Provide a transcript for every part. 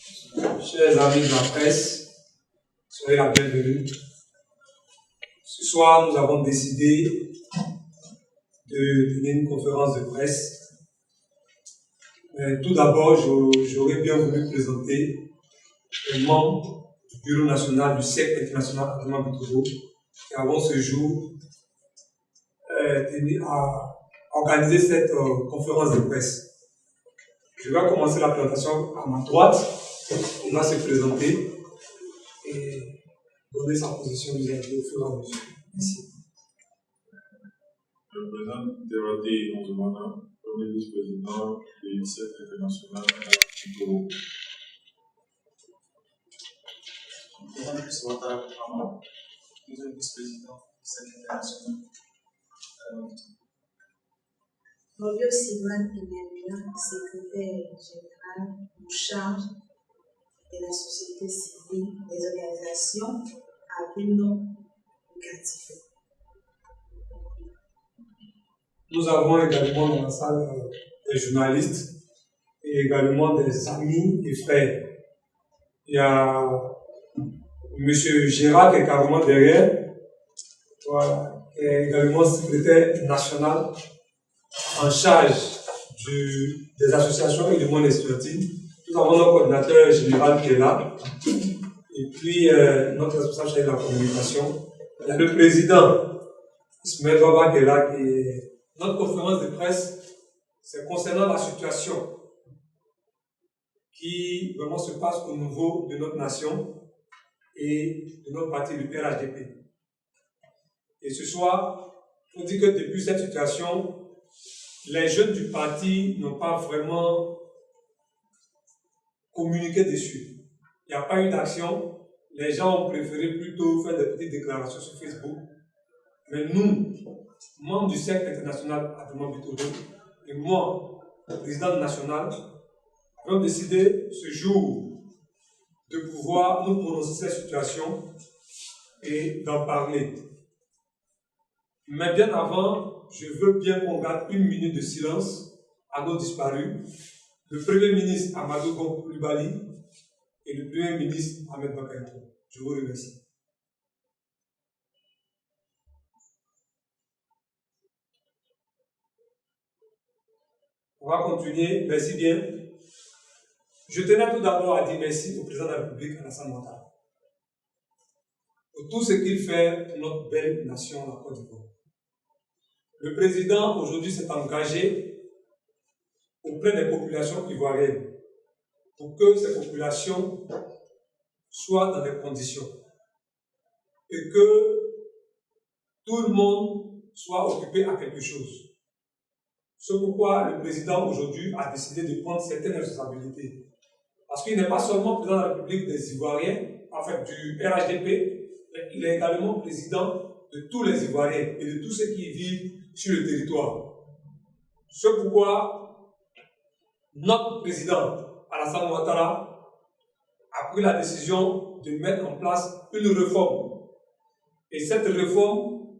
Chers amis de la presse, soyez la bienvenue. Ce soir, nous avons décidé de donner une conférence de presse. Tout d'abord, j'aurais bien voulu présenter les membres du Bureau national du Cercle international Adama Bitoro qui avons ce jour tenu à organiser cette conférence de presse. Je vais commencer la présentation à ma droite. Il va se présenter et donner sa position vis-à-vis au fur et à mesure. Merci. Je me présente Théodore Onzumana, premier vice-président du Cercle international du Togo. Je me présente Ouattara Boukama, deuxième vice-président du Cercle international. Mario Sylvain Pinamina, secrétaire général en charge de la société civile des organisations à but non lucratif. Nous avons également dans la salle des journalistes et également des amis et frères. Il y a M. Gérard qui est carrément derrière, voilà, qui est également secrétaire national en charge des associations et du monde estudiantin. Nous avons notre coordinateur général qui est là, et puis notre responsable chargé de la communication. Il y a le président Ismaël Baba qui est là. Notre conférence de presse, c'est concernant la situation qui vraiment se passe au niveau de notre nation et de notre parti, du RHDP. Et ce soir, on dit que depuis cette situation, les jeunes du parti n'ont pas vraiment communiqué dessus. Il n'y a pas eu d'action. Les gens ont préféré plutôt faire des petites déclarations sur Facebook. Mais nous, membres du Cercle international Adama Bitoro, et moi, président national, avons décidé ce jour de pouvoir nous prononcer cette situation et d'en parler. Mais bien avant, je veux bien qu'on garde une minute de silence à nos disparus, le Premier ministre Amadou Gon Coulibaly et le Premier ministre Ahmed Bakayoko. Je vous remercie. On va continuer. Merci bien. Je tenais tout d'abord à dire merci au président de la République, Alassane Ouattara, pour tout ce qu'il fait pour notre belle nation, la Côte d'Ivoire. Le président, aujourd'hui, s'est engagé auprès des populations ivoiriennes pour que ces populations soient dans des conditions et que tout le monde soit occupé à quelque chose. C'est pourquoi le président, aujourd'hui, a décidé de prendre certaines responsabilités. Parce qu'il n'est pas seulement président de la République des Ivoiriens, en fait du RHDP, mais il est également président de tous les Ivoiriens et de tous ceux qui vivent sur le territoire. C'est pourquoi notre président, Alassane Ouattara, a pris la décision de mettre en place une réforme. Et cette réforme,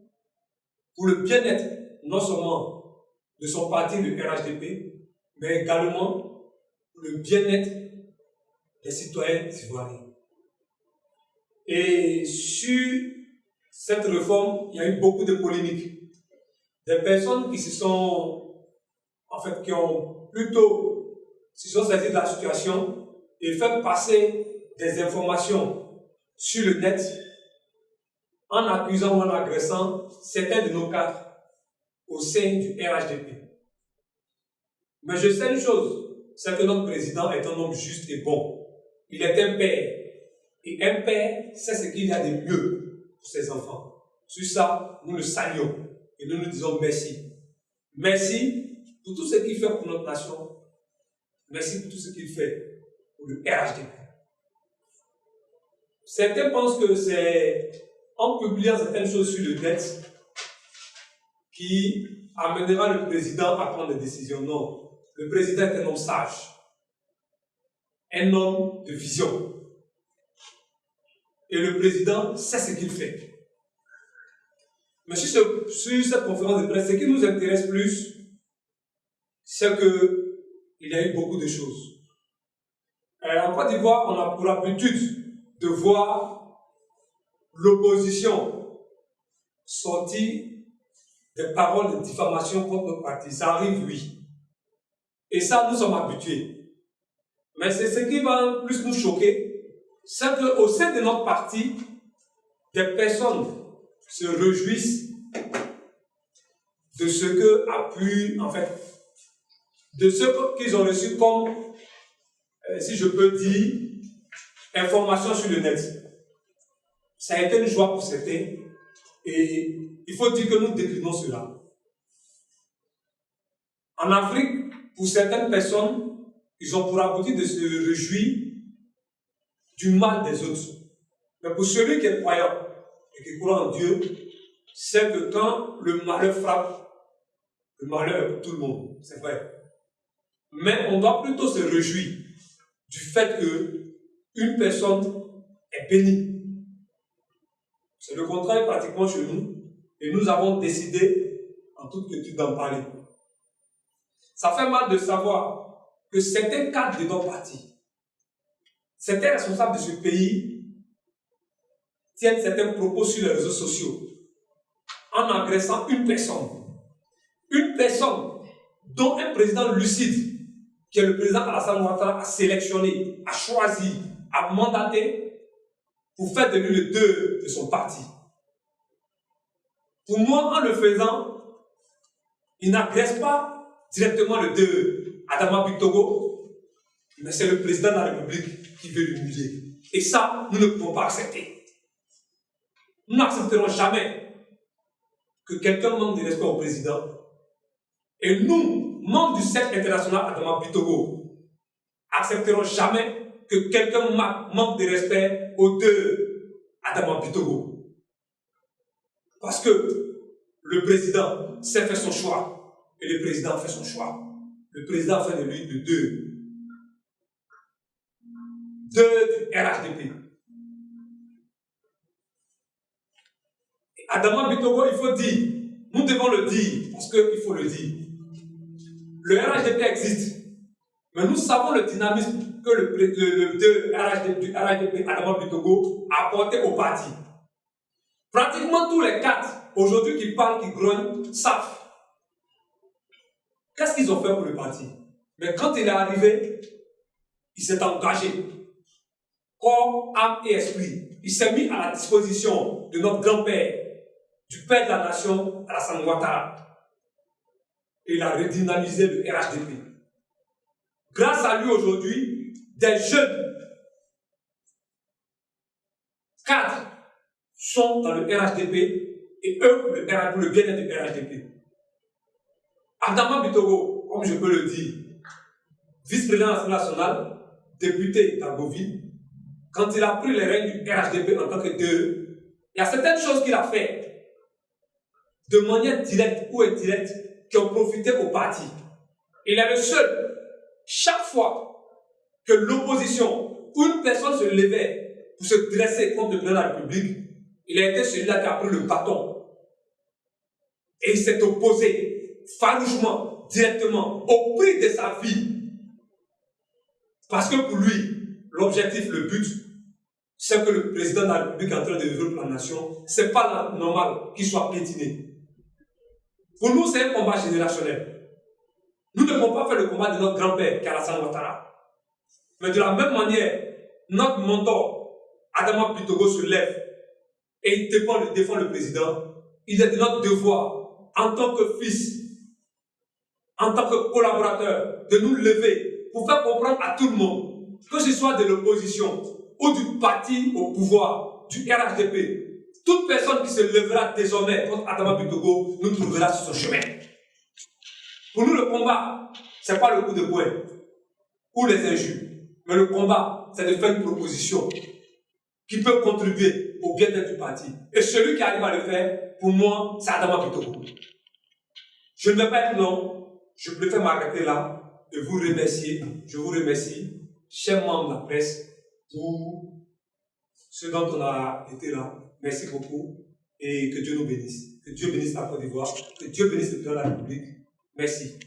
pour le bien-être, non seulement de son parti, le RHDP, mais également pour le bien-être des citoyens ivoiriens. Et sur cette réforme, il y a eu beaucoup de polémiques. Des personnes qui se sont saisies de la situation et fait passer des informations sur le net en accusant ou en agressant certains de nos cadres au sein du RHDP. Mais je sais une chose, c'est que notre président est un homme juste et bon. Il est un père. Et un père sait ce qu'il y a de mieux pour ses enfants. Sur ça, nous le saluons et nous nous disons merci. Merci pour tout ce qu'il fait pour notre nation. Merci pour tout ce qu'il fait pour le RHDP. Certains pensent que c'est en publiant certaines choses sur le net qui amènera le président à prendre des décisions. Non, le président est un homme sage, un homme de vision. Et le président sait ce qu'il fait. Mais sur cette conférence de presse, ce qui nous intéresse plus, c'est qu'il y a eu beaucoup de choses. En Côte d'Ivoire, on a pour habitude de voir l'opposition sortir des paroles de diffamation contre notre parti. Ça arrive, oui. Et ça, nous sommes habitués. Mais c'est ce qui va plus nous choquer, c'est qu'au sein de notre parti, des personnes se réjouissent de ce que a pu, en fait, de ce qu'ils ont reçu comme, si je peux dire, information sur le net. Ça a été une joie pour certains et il faut dire que nous déclinons cela. En Afrique, pour certaines personnes, ils ont pour habitude de se réjouir du mal des autres. Mais pour celui qui est croyant et qui croit en Dieu, c'est que quand le malheur frappe, le malheur est pour tout le monde, c'est vrai. Mais on doit plutôt se réjouir du fait qu'une personne est bénie. C'est le contraire pratiquement chez nous. Et nous avons décidé, en toute quiétude, d'en parler. Ça fait mal de savoir que certains cadres de notre parti, certains responsables de ce pays, tiennent certains propos sur les réseaux sociaux en agressant une personne. Une personne dont un président lucide, qui est le président Alassane Ouattara, a sélectionné, a choisi, a mandaté pour faire de lui le deux de son parti. Pour moi, en le faisant, il n'agresse pas directement le deux Adama Bitogo, mais c'est le président de la République qui veut l'humilier. Et ça, nous ne pouvons pas accepter. Nous n'accepterons jamais que quelqu'un manque de respect au président. Et nous, membres du cercle international Adama Bitogo, accepterons jamais que quelqu'un manque de respect aux deux Adama Bitogo. Parce que le président sait faire son choix et le président fait son choix. Le président fait de lui le deux du RHDP. Et Adama Bitogo, il faut dire, nous devons le dire, parce qu'il faut le dire. Le RHDP existe, mais nous savons le dynamisme que le RHDP Adama Bitogo a apporté au parti. Pratiquement tous les cadres aujourd'hui qui parlent, qui grognent, savent. Qu'est-ce qu'ils ont fait pour le parti? Mais quand il est arrivé, il s'est engagé. Corps, âme et esprit. Il s'est mis à la disposition de notre grand-père, du père de la nation, Alassane Ouattara. Et il a redynamisé le RHDP. Grâce à lui aujourd'hui, des jeunes cadres sont dans le RHDP et eux pour le bien-être du RHDP. Adama Bitogo, comme je peux le dire, vice-président de l'Assemblée nationale, député d'Argoville, quand il a pris les règnes du RHDP en tant que DE, il y a certaines choses qu'il a fait de manière directe ou indirecte qui ont profité au parti. Il est le seul, chaque fois que l'opposition ou une personne se levait pour se dresser contre le président de la République, il a été celui-là qui a pris le bâton. Et il s'est opposé farouchement, directement, au prix de sa vie. Parce que pour lui, l'objectif, le but, c'est que le président de la République est en train de développer la nation. Ce n'est pas normal qu'il soit piétiné. Pour nous, c'est un combat générationnel. Nous ne pouvons pas faire le combat de notre grand-père, qui est Alassane Ouattara. Mais de la même manière, notre mentor, Adama Bitogo, se lève et il défend le président. Il est de notre devoir, en tant que fils, en tant que collaborateur, de nous lever pour faire comprendre à tout le monde, que ce soit de l'opposition ou du parti au pouvoir, du RHDP, toute personne qui se lèvera désormais contre Adama Bitogo nous trouvera sur son chemin. Pour nous, le combat, ce n'est pas le coup de poing ou les injures, mais le combat, c'est de faire une proposition qui peut contribuer au bien-être du parti. Et celui qui arrive à le faire, pour moi, c'est Adama Bitogo. Je ne vais pas être long, je préfère m'arrêter là et vous remercier. Je vous remercie, chers membres de la presse, pour ce dont on a été là. Merci beaucoup et que Dieu nous bénisse. Que Dieu bénisse la Côte d'Ivoire, que Dieu bénisse le président de la République. Merci.